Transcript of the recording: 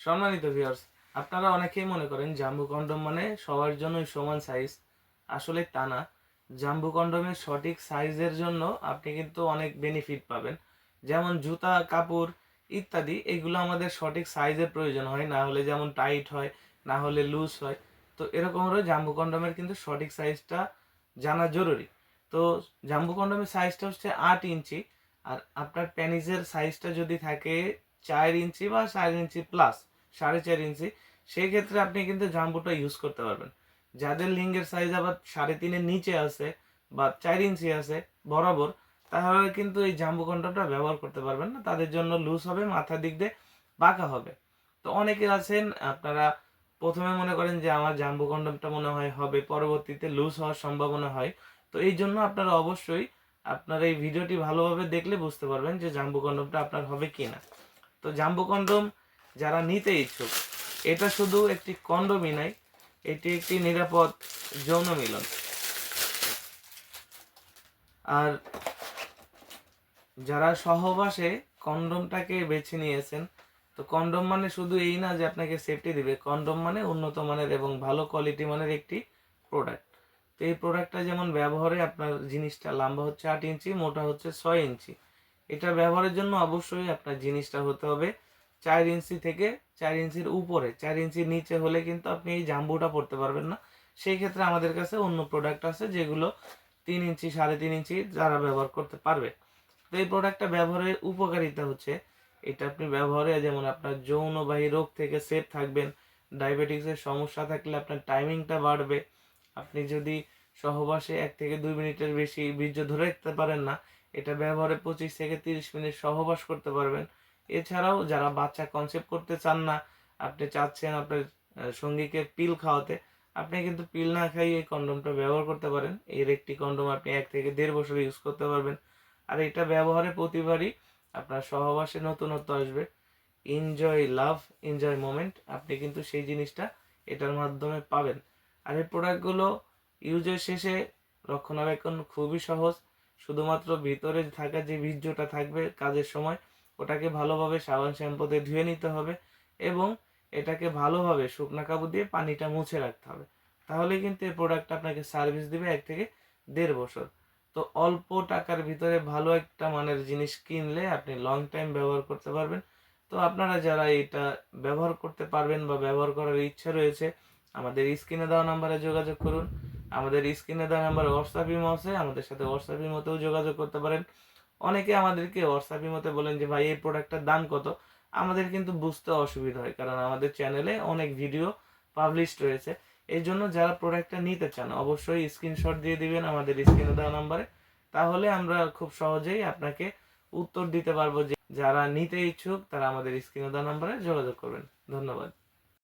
সম্মানিত ভিউয়ার্স, আপনারা অনেকেই মনে করেন জাম্বু কন্ডম মানে সবার জন্যই সমান সাইজ। আসলে তা না। জাম্বু কন্ডমের সঠিক সাইজের জন্য আপনি কিন্তু অনেক বেনিফিট পাবেন। যেমন জুতা, কাপড় ইত্যাদি এগুলো আমাদের সঠিক সাইজের প্রয়োজন হয়, না হলে যেমন টাইট হয়, না হলে লুজ হয়। তো এরকমভাবে জাম্বু কন্ডমের কিন্তু সঠিক সাইজটা জানা জরুরি। তো জাম্বু কন্ডমের সাইজটা হচ্ছে 8 ইঞ্চি। আর আপনার প্যানিসের সাইজটা যদি থাকে 4 ইঞ্চি বা 4 ইঞ্চি প্লাস 4.5 ইঞ্চি, সেই ক্ষেত্রে আপনি কিন্তু জাম্বুটা ইউজ করতে পারবেন। যাদের লিঙ্গের সাইজ আবার 3.5-এর নিচে আছে বা 4 ইঞ্চি আছে বরাবর, তাহলে কিন্তু এই জাম্বু কন্ডমটা ব্যবহার করতে পারবেন না। তাদের জন্য লুজ হবে, মাথার দিক দিয়ে বাঁকা হবে। তো অনেকে আছেন আপনারা প্রথমে মনে করেন যে আমার জাম্বু কন্ডমটা মনে হয় হবে, পরবর্তীতে লুজ হওয়ার সম্ভাবনা হয়। তো এই জন্য আপনারা অবশ্যই আপনার এই ভিডিওটি ভালোভাবে দেখলে বুঝতে পারবেন যে জাম্বু কন্ডমটা আপনার হবে কিনা। তো জাম্বু কন্ডম যারা নিতে ইচ্ছুক, এটা শুধু একটি কন্ডমই নাই, এটি একটি নিরাপদ যৌন মিলন। আর যারা সহবাসে কন্ডমটাকে বেছে নিয়েছেন, তো কন্ডম মানে শুধু এই না যে আপনাকে সেফটি দিবে, কন্ডম মানে উন্নত মানের এবং ভালো কোয়ালিটি মানের একটি প্রোডাক্ট। তো এই প্রোডাক্টটা যেমন ব্যবহারে আপনার জিনিসটা লম্বা হচ্ছে 8 ইঞ্চি, মোটা হচ্ছে 6 ইঞ্চি। এটা ব্যবহারের জন্য অবশ্যই আপনার জিনিসটা হতে হবে 4 ইঞ্চি থেকে 4 ইঞ্চির উপরে। 4 ইঞ্চির নিচে হলে কিন্তু আপনি এই জাম্বুটা পড়তে পারবেন না। সেই ক্ষেত্রে আমাদের কাছে অন্য প্রোডাক্ট আছে যেগুলো 3 ইঞ্চি, 3.5 ইঞ্চি যারা ব্যবহার করতে পারবে। তো এই প্রোডাক্টটা ব্যবহারের উপকারিতা হচ্ছে এটা আপনি ব্যবহারে যেমন আপনার যৌনবাহী রোগ থেকে সেফ থাকবেন। ডায়াবেটিক্সের সমস্যা থাকলে আপনার টাইমিংটা বাড়বে। আপনি যদি সহবাসে 1 থেকে 2 মিনিটের বেশি বীর্য ধরে রাখতে পারেন না, এটা ব্যবহারে 25 থেকে 30 মিনিট সহবাস করতে পারবেন। এছাড়াও যারা বাচ্চা কনসেপ্ট করতে চান না, আপনি চাচ্ছেন আপনার সঙ্গীকে পিল খাওয়াতে, আপনি কিন্তু পিল না খাইয়ে এই কন্ডমটা ব্যবহার করতে পারেন। এর একটি কন্ডম আপনি 1 থেকে 1.5 বছর ইউজ করতে পারবেন। আর এটা ব্যবহারে প্রতিবারই আপনার সহবাসে নতুনত্ব আসবে। এনজয় লাভ, এনজয় মোমেন্ট, আপনি কিন্তু সেই জিনিসটা এটার মাধ্যমে পাবেন। আর এই প্রোডাক্টগুলো ইউজের শেষে রক্ষণাবেক্ষণ খুবই সহজ। শুধুমাত্র ভিতরে থাকা যে বীর্যটা থাকবে কাজের সময়, ওটাকে ভালোভাবে সাবান শ্যাম্পু দিয়ে ধুয়ে নিতে হবে এবং এটাকে ভালোভাবে শুকনা কাপড় দিয়ে পানিটা মুছে রাখতে হবে। তাহলে কিন্তু এই প্রোডাক্টটা আপনাকে সার্ভিস দিবে 1 থেকে 1.5 বছর। তো অল্প টাকার ভিতরে ভালো একটা মানের জিনিস কিনলে আপনি লং টাইম ব্যবহার করতে পারবেন। তো আপনারা যারা এটা ব্যবহার করতে পারবেন বা ব্যবহার করার ইচ্ছা রয়েছে, আমাদের স্ক্রিনে দেওয়া নাম্বারে যোগাযোগ করুন। আমাদের স্ক্রিনে দেওয়া নাম্বারে হোয়াটসঅ্যাপ ইমো আছে, আমাদের সাথে হোয়াটসঅ্যাপ ইমোতেও যোগাযোগ করতে পারেন। অনেকে আমাদেরকে হোয়াটসঅ্যাপ ইমোতে বলেন যে ভাই এই প্রোডাক্টটার দাম কত। আমাদের কিন্তু বুঝতে অসুবিধা হয়, কারণ আমাদের চ্যানেলে অনেক ভিডিও পাবলিশড রয়েছে। এই জন্য যারা প্রোডাক্টটা নিতে চান অবশ্যই স্ক্রিনশট দিয়ে দিবেন আমাদের স্ক্রিনে দেওয়া নাম্বারে। তাহলে আমরা খুব সহজেই আপনাকে উত্তর দিতে পারবো। যে যারা নিতে ইচ্ছুক তারা আমাদের স্ক্রিনে দেওয়া নাম্বারে যোগাযোগ করবেন। ধন্যবাদ।